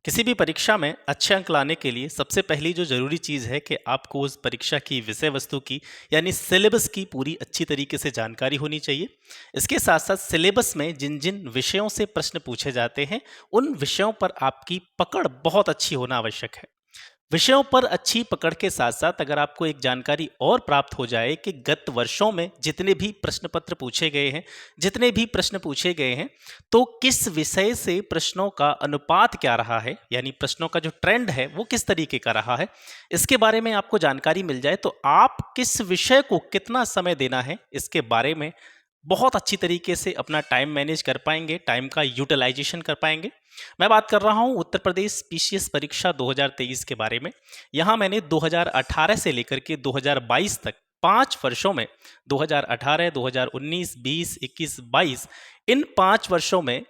किसी भी परीक्षा में अच्छे अंक लाने के लिए सबसे पहली जो ज़रूरी चीज़ है कि आपको उस परीक्षा की विषय वस्तु की यानी सिलेबस की पूरी अच्छी तरीके से जानकारी होनी चाहिए। इसके साथ साथ सिलेबस में जिन जिन विषयों से प्रश्न पूछे जाते हैं उन विषयों पर आपकी पकड़ बहुत अच्छी होना आवश्यक है। विषयों पर अच्छी पकड़ के साथ साथ अगर आपको एक जानकारी और प्राप्त हो जाए कि गत वर्षों में जितने भी प्रश्न पत्र पूछे गए हैं, जितने भी प्रश्न पूछे गए हैं, तो किस विषय से प्रश्नों का अनुपात क्या रहा है, यानी प्रश्नों का जो ट्रेंड है वो किस तरीके का रहा है, इसके बारे में आपको जानकारी मिल जाए तो आप किस विषय को कितना समय देना है इसके बारे में बहुत अच्छी तरीके से अपना टाइम मैनेज कर पाएंगे, टाइम का यूटिलाइजेशन कर पाएंगे। मैं बात कर रहा हूं उत्तर प्रदेश पीसीएस परीक्षा 2023 के बारे में। यहां मैंने 2018 से लेकर के 2022 तक 5 वर्षों में 2018, 2019, 20, 21, 22 इन 5 वर्षों में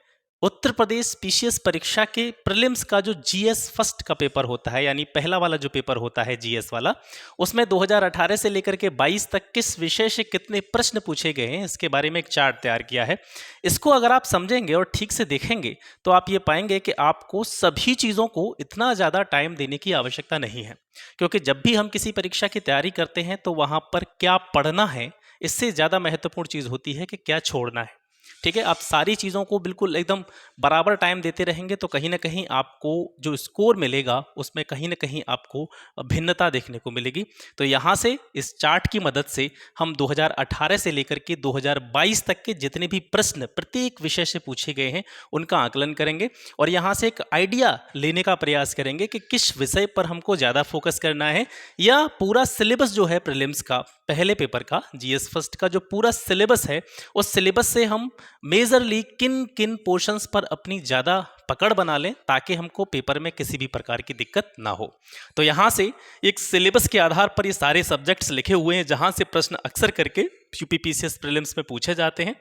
उत्तर प्रदेश पीसीएस परीक्षा के प्रीलिम्स का जो जीएस फर्स्ट का पेपर होता है, यानी पहला वाला जो पेपर होता है जीएस वाला, उसमें 2018 से लेकर के 22 तक किस विषय से कितने प्रश्न पूछे गए हैं इसके बारे में एक चार्ट तैयार किया है। इसको अगर आप समझेंगे और ठीक से देखेंगे तो आप ये पाएंगे कि आपको सभी चीज़ों को इतना ज़्यादा टाइम देने की आवश्यकता नहीं है, क्योंकि जब भी हम किसी परीक्षा की तैयारी करते हैं तो वहाँ पर क्या पढ़ना है इससे ज़्यादा महत्वपूर्ण चीज़ होती है कि क्या छोड़ना है। ठीक है, आप सारी चीज़ों को बिल्कुल एकदम बराबर टाइम देते रहेंगे तो कहीं ना कहीं आपको जो स्कोर मिलेगा उसमें कहीं ना कहीं आपको भिन्नता देखने को मिलेगी। तो यहाँ से इस चार्ट की मदद से हम 2018 से लेकर के 2022 तक के जितने भी प्रश्न प्रत्येक विषय से पूछे गए हैं उनका आकलन करेंगे और यहाँ से एक आइडिया लेने का प्रयास करेंगे कि किस विषय पर हमको ज़्यादा फोकस करना है, या पूरा सिलेबस जो है प्रीलिम्स का पहले पेपर का जीएस फर्स्ट का जो पूरा सिलेबस है उस सिलेबस से हम मेजरली किन किन पोर्शंस पर अपनी ज़्यादा पकड़ बना लें ताकि हमको पेपर में किसी भी प्रकार की दिक्कत ना हो। तो यहाँ से एक सिलेबस के आधार पर ये सारे सब्जेक्ट्स लिखे हुए हैं जहाँ से प्रश्न अक्सर करके यूपीपीसीएस प्रीलिम्स में पूछे जाते हैं।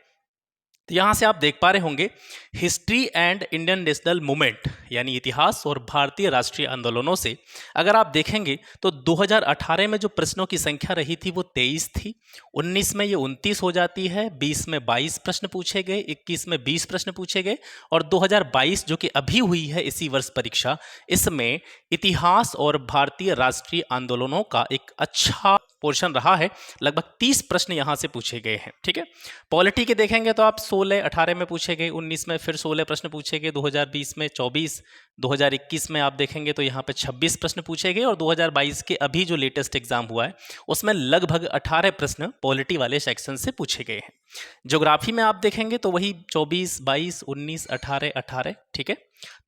तो यहाँ से आप देख पा रहे होंगे history and Indian national movement, यानी इतिहास और भारतीय राष्ट्रीय आंदोलनों से अगर आप देखेंगे तो 2018 में जो प्रश्नों की संख्या रही थी वो 23 थी, 19 में ये 29 हो जाती है, 20 में 22 प्रश्न पूछे गए, 21 में 20 प्रश्न पूछे गए और 2022 जो कि अभी हुई है इसी वर्ष परीक्षा, इसमें इतिहास और भारतीय राष्ट्रीय आंदोलनों का एक अच्छा पोर्शन रहा है। लगभग 30 प्रश्न यहाँ से पूछे गए हैं। ठीक है, पॉलिटी के देखेंगे तो आप 16 18 में पूछे गए, 19 में फिर 16 प्रश्न पूछे गए, 2020 में 24, 2021 में आप देखेंगे तो यहाँ पे 26 प्रश्न पूछे गए और 2022 के अभी जो लेटेस्ट एग्जाम हुआ है उसमें लगभग 18 प्रश्न पॉलिटी वाले सेक्शन से पूछे गए हैं। ज्योग्राफी में आप देखेंगे तो वही 24, 22, 19, 18, 18। ठीक है,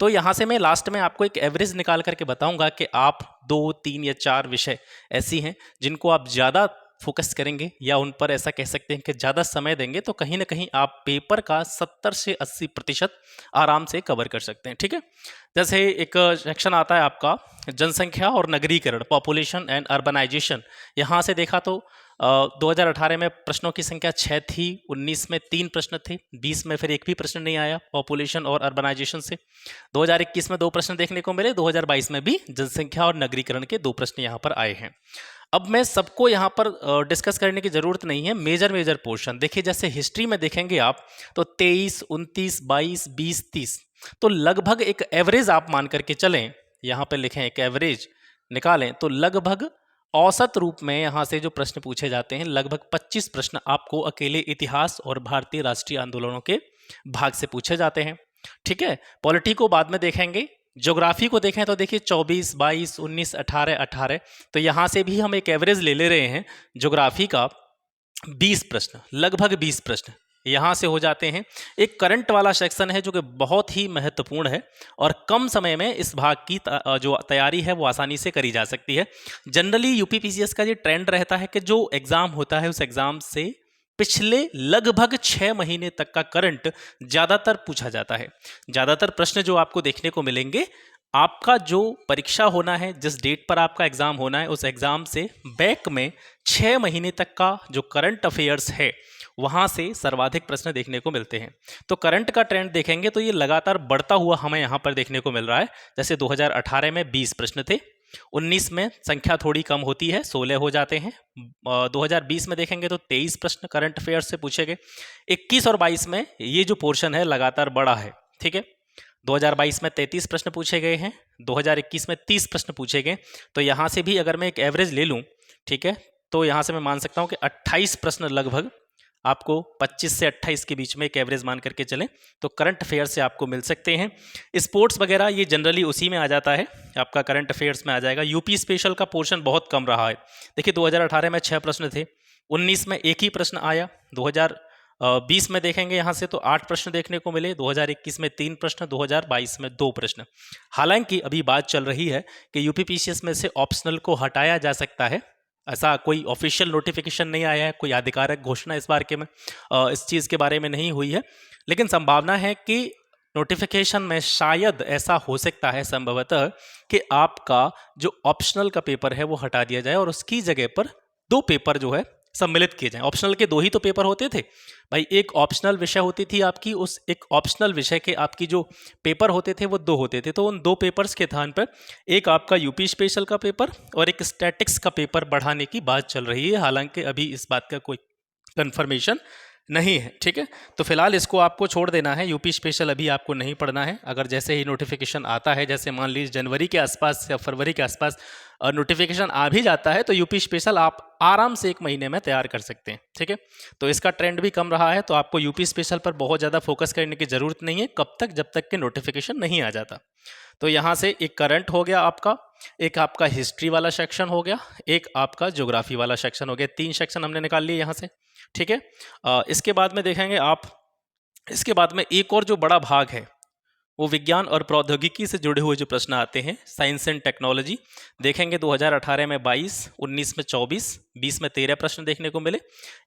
तो यहाँ से मैं लास्ट में आपको एक एवरेज निकाल करके बताऊंगा कि आप 2, 3 या 4 विषय ऐसी हैं जिनको आप ज़्यादा फोकस करेंगे या उन पर ऐसा कह सकते हैं कि ज़्यादा समय देंगे तो कहीं ना कहीं आप पेपर का 70 से 80% आराम से कवर कर सकते हैं। ठीक है, जैसे एक सेक्शन आता है आपका जनसंख्या और नगरीकरण, पॉपुलेशन एंड अर्बनाइजेशन। यहाँ से देखा तो 2018 में प्रश्नों की संख्या 6 थी, 19 में 3 प्रश्न थे, 20 में फिर एक भी प्रश्न नहीं आया पॉपुलेशन और अर्बनाइजेशन से, 2021 में 2 प्रश्न देखने को मिले, 2022 में भी जनसंख्या और नगरीकरण के 2 प्रश्न यहाँ पर आए हैं। अब मैं सबको यहाँ पर डिस्कस करने की ज़रूरत नहीं है, मेजर पोर्शन देखिए। जैसे हिस्ट्री में देखेंगे आप तो 23, 29, 22, 20, 30, तो लगभग एक एवरेज आप मान करके चलें, यहाँ पे लिखें एक एवरेज निकालें तो लगभग औसत रूप में यहाँ से जो प्रश्न पूछे जाते हैं लगभग 25 प्रश्न आपको अकेले इतिहास और भारतीय राष्ट्रीय आंदोलनों के भाग से पूछे जाते हैं। ठीक है, पॉलिटी को बाद में देखेंगे। ज्योग्राफी को देखें तो देखिए 24, 22, 19, 18, 18, तो यहाँ से भी हम एक एवरेज ले रहे हैं ज्योग्राफी का 20 प्रश्न, लगभग 20 प्रश्न यहाँ से हो जाते हैं। एक करंट वाला सेक्शन है जो कि बहुत ही महत्वपूर्ण है और कम समय में इस भाग की जो तैयारी है वो आसानी से करी जा सकती है। जनरली यूपीपीसीएस का ये ट्रेंड रहता है कि जो एग्ज़ाम होता है उस एग्ज़ाम से पिछले लगभग 6 महीने तक का करंट ज़्यादातर पूछा जाता है। ज़्यादातर प्रश्न जो आपको देखने को मिलेंगे, आपका जो परीक्षा होना है, जिस डेट पर आपका एग्ज़ाम होना है, उस एग्ज़ाम से बैक में 6 महीने तक का जो करंट अफेयर्स है वहाँ से सर्वाधिक प्रश्न देखने को मिलते हैं। तो करंट का ट्रेंड देखेंगे तो ये लगातार बढ़ता हुआ हमें यहाँ पर देखने को मिल रहा है। जैसे 2018 में 20 प्रश्न थे, 19 में संख्या थोड़ी कम होती है, 16 हो जाते हैं, 2020 में देखेंगे तो 23 प्रश्न करंट अफेयर्स से पूछे गए, 21 और 22 में ये जो पोर्शन है लगातार बढ़ा है। ठीक है, 2022 में 33 प्रश्न पूछे गए हैं, 2021 में 30 प्रश्न पूछे गए। तो यहाँ से भी अगर मैं एक एवरेज ले लूँ, ठीक है, तो यहाँ से मैं मान सकता हूँ कि 28 प्रश्न लगभग आपको 25 से 28 के बीच में एक एवरेज मान करके चलें तो करंट अफेयर से आपको मिल सकते हैं। स्पोर्ट्स वगैरह ये जनरली उसी में आ जाता है, आपका करंट अफेयर्स में आ जाएगा। यूपी स्पेशल का पोर्शन बहुत कम रहा है। देखिए 2018 में 6 प्रश्न थे, 19 में एक ही प्रश्न आया, 2020 में देखेंगे यहाँ से तो 8 प्रश्न देखने को मिले, 2021 में 3 प्रश्न, 2022 में 2 प्रश्न। हालांकि अभी बात चल रही है कि यूपीपीसीएस में से ऑप्शनल को हटाया जा सकता है। ऐसा कोई ऑफिशियल नोटिफिकेशन नहीं आया है, कोई आधिकारिक घोषणा इस बार के में इस चीज़ के बारे में नहीं हुई है, लेकिन संभावना है कि नोटिफिकेशन में शायद ऐसा हो सकता है संभवतः कि आपका जो ऑप्शनल का पेपर है वो हटा दिया जाए और उसकी जगह पर 2 पेपर जो है सम्मिलित किए जाएं। ऑप्शनल के 2 ही तो पेपर होते थे भाई, एक ऑप्शनल विषय होती थी आपकी, उस एक ऑप्शनल विषय के आपकी जो पेपर होते थे वो 2 होते थे। तो उन 2 पेपर्स के स्थान पर एक आपका यूपी स्पेशल का पेपर और एक स्टैटिक्स का पेपर बढ़ाने की बात चल रही है। हालांकि अभी इस बात का कोई कंफर्मेशन नहीं है, ठीक है। तो फिलहाल इसको आपको छोड़ देना है, यूपी स्पेशल अभी आपको नहीं पढ़ना है। अगर जैसे ही नोटिफिकेशन आता है, जैसे मान लीजिए जनवरी के आसपास या फरवरी के आसपास नोटिफिकेशन आ भी जाता है, तो यूपी स्पेशल आप आराम से 1 महीने में तैयार कर सकते हैं, ठीक है। तो इसका ट्रेंड भी कम रहा है, तो आपको यूपी स्पेशल पर बहुत ज़्यादा फोकस करने की ज़रूरत नहीं है कब तक, जब तक कि नोटिफिकेशन नहीं आ जाता। तो यहाँ से एक करंट हो गया आपका, एक आपका हिस्ट्री वाला सेक्शन हो गया, एक आपका ज्योग्राफी वाला सेक्शन हो गया। 3 सेक्शन हमने निकाल लिए यहाँ से, ठीक है। इसके बाद में देखेंगे आप, इसके बाद में एक और जो बड़ा भाग है वो विज्ञान और प्रौद्योगिकी से जुड़े हुए जो प्रश्न आते हैं, साइंस एंड टेक्नोलॉजी। देखेंगे 2018 में 22, 19 में 24, 20 में 13 प्रश्न देखने को मिले,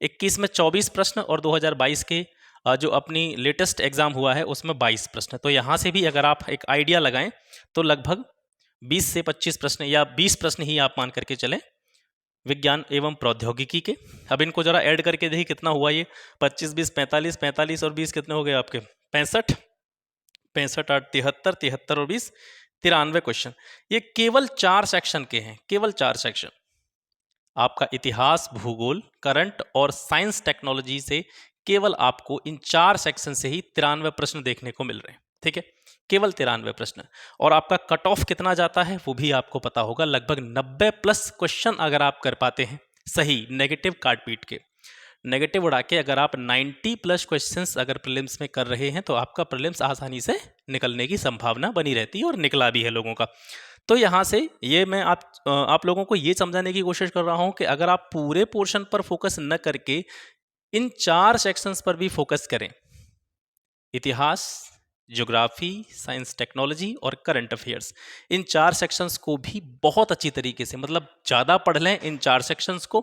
21 में 24 प्रश्न और 2022 के जो अपनी लेटेस्ट एग्जाम हुआ है उसमें 22 प्रश्न। तो यहाँ से भी अगर आप एक आइडिया लगाएं तो लगभग 20 से 25 प्रश्न या 20 प्रश्न ही आप मान करके चलें विज्ञान एवं प्रौद्योगिकी के। अब इनको जरा ऐड करके देखिए कितना हुआ ये, 25, 20, 45, 45 और 20 कितने हो गए आपके 65, 65, 8, 73, 73 और 20, 93 क्वेश्चन। ये केवल 4 सेक्शन के हैं, केवल 4 सेक्शन। आपका इतिहास, भूगोल, करंट और साइंस टेक्नोलॉजी से केवल आपको इन 4 सेक्शन से ही 93 प्रश्न देखने को मिल रहे हैं, ठीक है, केवल 93 प्रश्न। और आपका कट ऑफ कितना जाता है वो भी आपको पता होगा, लगभग 90 प्लस क्वेश्चन अगर आप कर पाते हैं सही, नेगेटिव काट पीट के, नेगेटिव उड़ा के अगर आप 90 प्लस क्वेश्चंस अगर प्रीलिम्स में कर रहे हैं तो आपका प्रीलिम्स आसानी से निकलने की संभावना बनी रहती है और निकला भी है लोगों का। तो यहाँ से ये मैं आप लोगों को ये समझाने की कोशिश कर रहा हूँ कि अगर आप पूरे पोर्शन पर फोकस न करके इन 4 सेक्शंस पर भी फोकस करें, इतिहास, ज्योग्राफी, साइंस टेक्नोलॉजी और करंट अफेयर्स, इन 4 सेक्शंस को भी बहुत अच्छी तरीके से, मतलब ज़्यादा पढ़ लें इन 4 सेक्शंस को,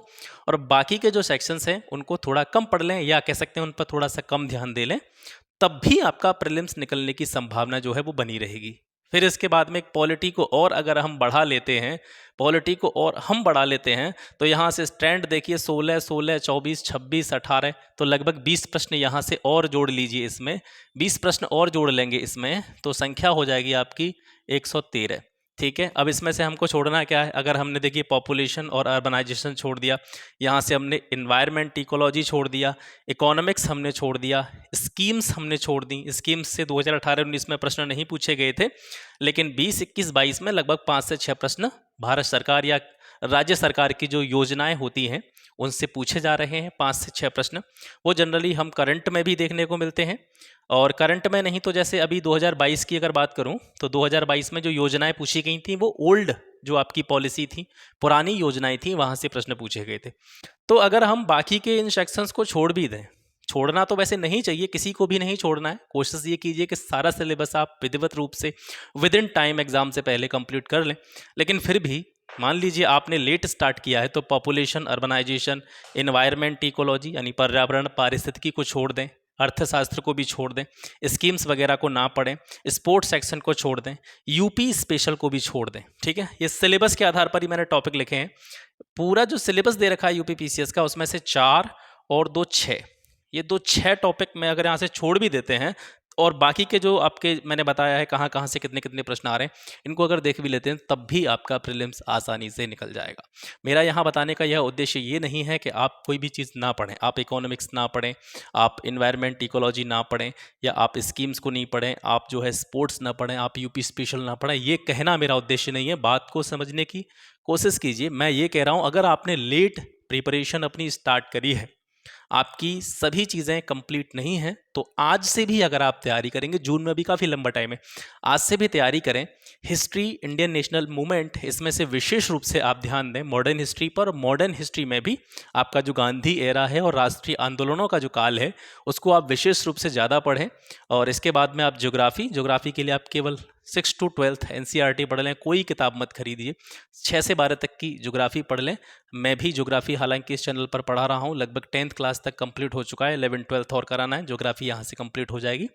और बाकी के जो सेक्शंस हैं उनको थोड़ा कम पढ़ लें या कह सकते हैं उन पर थोड़ा सा कम ध्यान दे लें, तब भी आपका प्रीलिम्स निकलने की संभावना जो है वो बनी रहेगी। फिर इसके बाद में एक पॉलिटी को और अगर हम बढ़ा लेते हैं, पॉलिटी को और हम बढ़ा लेते हैं तो यहाँ से स्टैंड देखिए 16, 16, 24, 26, 18, तो लगभग 20 प्रश्न यहाँ से और जोड़ लीजिए, इसमें 20 प्रश्न और जोड़ लेंगे इसमें, तो संख्या हो जाएगी आपकी 113, ठीक है। अब इसमें से हमको छोड़ना क्या है, अगर हमने देखिए पॉपुलेशन और अर्बनाइजेशन छोड़ दिया, यहाँ से हमने इन्वायरमेंट इकोलॉजी छोड़ दिया, इकोनॉमिक्स हमने छोड़ दिया, स्कीम्स हमने छोड़ दी। स्कीम्स से 2018-19 में प्रश्न नहीं पूछे गए थे, लेकिन 20, 21, 22 में लगभग 5 से 6 प्रश्न भारत सरकार या राज्य सरकार की जो योजनाएं होती हैं उनसे पूछे जा रहे हैं, 5 से 6 प्रश्न। वो जनरली हम करंट में भी देखने को मिलते हैं, और करंट में नहीं तो जैसे अभी 2022 की अगर बात करूं तो 2022 में जो योजनाएं पूछी गई थी वो ओल्ड जो आपकी पॉलिसी थी, पुरानी योजनाएं थी, वहां से प्रश्न पूछे गए थे। तो अगर हम बाकी के इन सेक्शंस को छोड़ भी दें, छोड़ना तो वैसे नहीं चाहिए, किसी को भी नहीं छोड़ना है, कोशिश ये कीजिए कि सारा सिलेबस आप विधिवत रूप से विद इन टाइम एग्जाम से पहले कंप्लीट कर लें। लेकिन फिर भी मान लीजिए आपने लेट स्टार्ट किया है तो पॉपुलेशन, अर्बनाइजेशन, इन्वायरमेंट इकोलॉजी यानी पर्यावरण पारिस्थितिकी को छोड़ दें, अर्थशास्त्र को भी छोड़ दें, स्कीम्स वगैरह को ना पढ़ें, स्पोर्ट्स सेक्शन को छोड़ दें, यूपी स्पेशल को भी छोड़ दें, ठीक है। ये सिलेबस के आधार पर ही मैंने टॉपिक लिखे हैं। पूरा जो सिलेबस दे रखा है यूपी पीसीएस का उसमें से 4 और 2 6, ये 2 6 टॉपिक में अगर यहाँ से छोड़ भी देते हैं और बाकी के जो आपके मैंने बताया है कहाँ कहाँ से कितने कितने प्रश्न आ रहे हैं, इनको अगर देख भी लेते हैं तब भी आपका प्रीलिम्स आसानी से निकल जाएगा। मेरा यहाँ बताने का यह उद्देश्य ये नहीं है कि आप कोई भी चीज़ ना पढ़ें, आप इकोनॉमिक्स ना पढ़ें, आप इन्वायरमेंट इकोलॉजी ना पढ़ें, या आप स्कीम्स को नहीं पढ़ें, आप जो है स्पोर्ट्स ना पढ़ें, आप यूपी स्पेशल ना पढ़ें। ये कहना मेरा उद्देश्य नहीं है। बात को समझने की कोशिश कीजिए। मैं ये कह रहा हूँ, अगर आपने लेट प्रिपरेशन अपनी स्टार्ट करी है, आपकी सभी चीज़ें कंप्लीट नहीं हैं, तो आज से भी अगर आप तैयारी करेंगे, जून में भी काफ़ी लंबा टाइम है, आज से भी तैयारी करें। हिस्ट्री, इंडियन नेशनल मूवमेंट, इसमें से विशेष रूप से आप ध्यान दें मॉडर्न हिस्ट्री पर। मॉडर्न हिस्ट्री में भी आपका जो गांधी एरा है और राष्ट्रीय आंदोलनों का जो काल है, उसको आप विशेष रूप से ज़्यादा पढ़ें। और इसके बाद में आप ज्योग्राफी के लिए आप केवल 6 to 12 एनसीईआरटी पढ़ लें, कोई किताब मत खरीदिए, 6 से 12 तक की ज्योग्राफी पढ़ लें। मैं भी ज्योग्राफी हालांकि इस चैनल पर पढ़ा रहा हूँ, लगभग 10th क्लास तक कंप्लीट हो चुका है, 11th 12th और कराना है, ज्योग्राफी यहाँ से कंप्लीट हो जाएगी।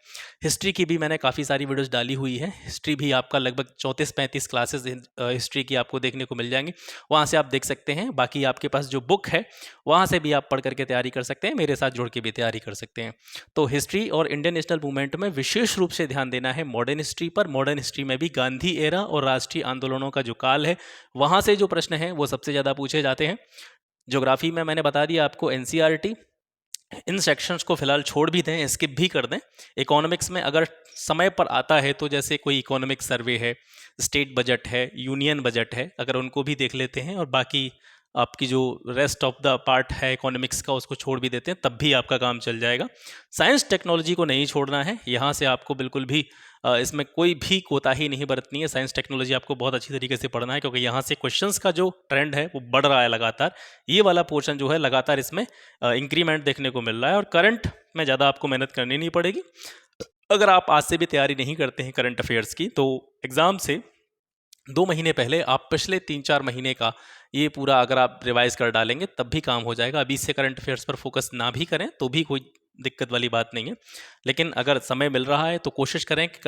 हिस्ट्री की भी मैंने काफ़ी सारी वीडियोस डाली हुई है, हिस्ट्री भी आपका लगभग 34-35 क्लासेस हिस्ट्री की आपको देखने को मिल जाएंगी, वहाँ से आप देख सकते हैं। बाकी आपके पास जो बुक है वहाँ से भी आप पढ़ करके तैयारी कर सकते हैं, मेरे साथ जुड़ के भी तैयारी कर सकते हैं। तो हिस्ट्री और इंडियन नेशनल मूवमेंट में विशेष रूप से ध्यान देना है मॉडर्न हिस्ट्री पर। मॉडर्न हिस्ट्री में भी गांधी एरा और राष्ट्रीय आंदोलनों का जो काल है, वहाँ से जो प्रश्न हैं वो सबसे ज़्यादा पूछे जाते हैं। ज्योग्राफी में मैंने बता दिया आपको एनसीईआरटी, इन सेक्शंस को फिलहाल छोड़ भी दें, स्किप भी कर दें। इकोनॉमिक्स में अगर समय पर आता है तो जैसे कोई इकोनॉमिक सर्वे है, स्टेट बजट है, यूनियन बजट है, अगर उनको भी देख लेते हैं और बाकी आपकी जो रेस्ट ऑफ द पार्ट है इकोनॉमिक्स का उसको छोड़ भी देते हैं, तब भी आपका काम चल जाएगा। साइंस टेक्नोलॉजी को नहीं छोड़ना है, यहाँ से आपको बिल्कुल भी इसमें कोई भी कोताही नहीं बरतनी है। साइंस टेक्नोलॉजी आपको बहुत अच्छी तरीके से पढ़ना है, क्योंकि यहाँ से क्वेश्चंस का जो ट्रेंड है वो बढ़ रहा है लगातार। ये वाला पोर्शन जो है लगातार इसमें इंक्रीमेंट देखने को मिल रहा है, और करंट में ज़्यादा आपको मेहनत करनी नहीं पड़ेगी। अगर आप आज से भी तैयारी नहीं करते हैं करंट अफेयर्स की, तो एग्ज़ाम से 2 महीने पहले आप पिछले 3-4 महीने का ये पूरा अगर आप रिवाइज कर डालेंगे तब भी काम हो जाएगा। अभी से करंट अफेयर्स पर फोकस ना भी करें तो भी कोई दिक्कत वाली बात नहीं है, लेकिन अगर समय मिल रहा है तो कोशिश करें कि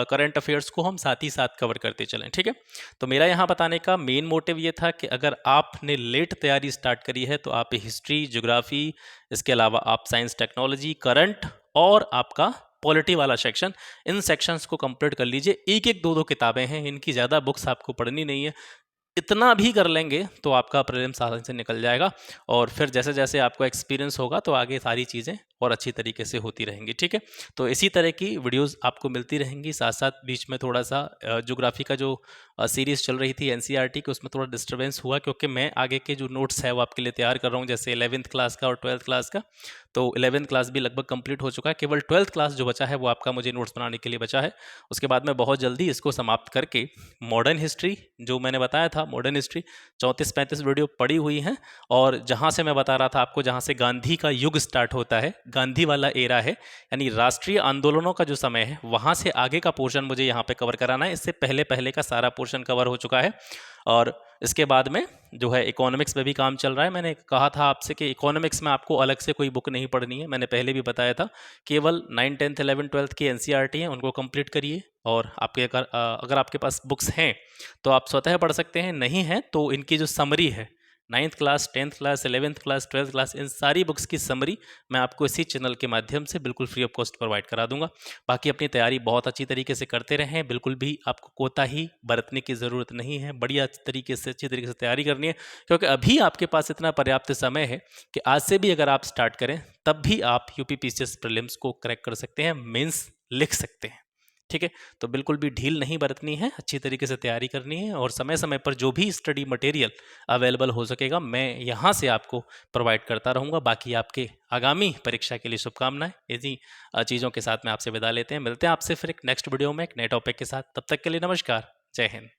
करंट अफेयर्स को हम साथ ही साथ कवर करते चलें, ठीक है। तो मेरा यहाँ बताने का मेन मोटिव ये था कि अगर आपने लेट तैयारी स्टार्ट करी है तो आप हिस्ट्री, ज्योग्राफी, इसके अलावा आप साइंस टेक्नोलॉजी, करंट और आपका पॉलिटी वाला सेक्शन, इन सेक्शंस को कंप्लीट कर लीजिए। एक एक दो दो किताबें हैं, इनकी ज़्यादा बुक्स आपको पढ़नी नहीं है। इतना भी कर लेंगे तो आपका प्रीलिम्स आसानी से निकल जाएगा, और फिर जैसे जैसे आपको एक्सपीरियंस होगा तो आगे सारी चीज़ें और अच्छी तरीके से होती रहेंगी, ठीक है। तो इसी तरह की वीडियोस आपको मिलती रहेंगी। साथ साथ बीच में थोड़ा सा ज्योग्राफी का जो सीरीज़ चल रही थी एनसीईआरटी की, उसमें थोड़ा डिस्टर्बेंस हुआ, क्योंकि मैं आगे के जो नोट्स है वो आपके लिए तैयार कर रहा हूँ, जैसे 11th क्लास का और 12th क्लास का। तो 11th क्लास भी लगभग कंप्लीट हो चुका है, केवल 12th क्लास जो बचा है वो आपका मुझे नोट्स बनाने के लिए बचा है। उसके बाद मैं बहुत जल्दी इसको समाप्त करके मॉडर्न हिस्ट्री, जो मैंने बताया था मॉडर्न हिस्ट्री 34-35 वीडियो पड़ी हुई हैं, और जहाँ से मैं बता रहा था आपको, जहाँ से गांधी का युग स्टार्ट होता है, गांधी वाला एरा है, यानी राष्ट्रीय आंदोलनों का जो समय है, वहाँ से आगे का पोर्शन मुझे यहाँ पे कवर कराना है। इससे पहले पहले का सारा पोर्शन कवर हो चुका है, और इसके बाद में जो है इकोनॉमिक्स में भी काम चल रहा है। मैंने कहा था आपसे कि इकोनॉमिक्स में आपको अलग से कोई बुक नहीं पढ़नी है, मैंने पहले भी बताया था। केवल 9, 10, 11, 12 की एनसीईआरटी हैं, उनको कंप्लीट करिए, और आपके अगर आपके पास बुक्स हैं तो आप स्वतः पढ़ सकते हैं, नहीं है तो इनकी जो समरी है, 9th class, 10th class, 11th class, 12th class, इन सारी बुक्स की समरी मैं आपको इसी चैनल के माध्यम से बिल्कुल फ्री ऑफ कॉस्ट प्रोवाइड करा दूंगा। बाकी अपनी तैयारी बहुत अच्छी तरीके से करते रहें, बिल्कुल भी आपको कोताही बरतने की ज़रूरत नहीं है, बढ़िया तरीके से अच्छी तरीके से तैयारी करनी है, क्योंकि अभी आपके पास इतना पर्याप्त समय है कि आज से भी अगर आप स्टार्ट करें तब भी आप यूपीपीसीएस प्रीलिम्स को क्रैक कर सकते हैं, मेंस लिख सकते हैं, ठीक है। तो बिल्कुल भी ढील नहीं बरतनी है, अच्छी तरीके से तैयारी करनी है, और समय समय पर जो भी स्टडी मटेरियल अवेलेबल हो सकेगा मैं यहाँ से आपको प्रोवाइड करता रहूँगा। बाकी आपके आगामी परीक्षा के लिए शुभकामनाएं। इसी चीज़ों के साथ में आपसे विदा लेते हैं, मिलते हैं आपसे फिर एक नेक्स्ट वीडियो में एक नए टॉपिक के साथ। तब तक के लिए नमस्कार, जय हिंद।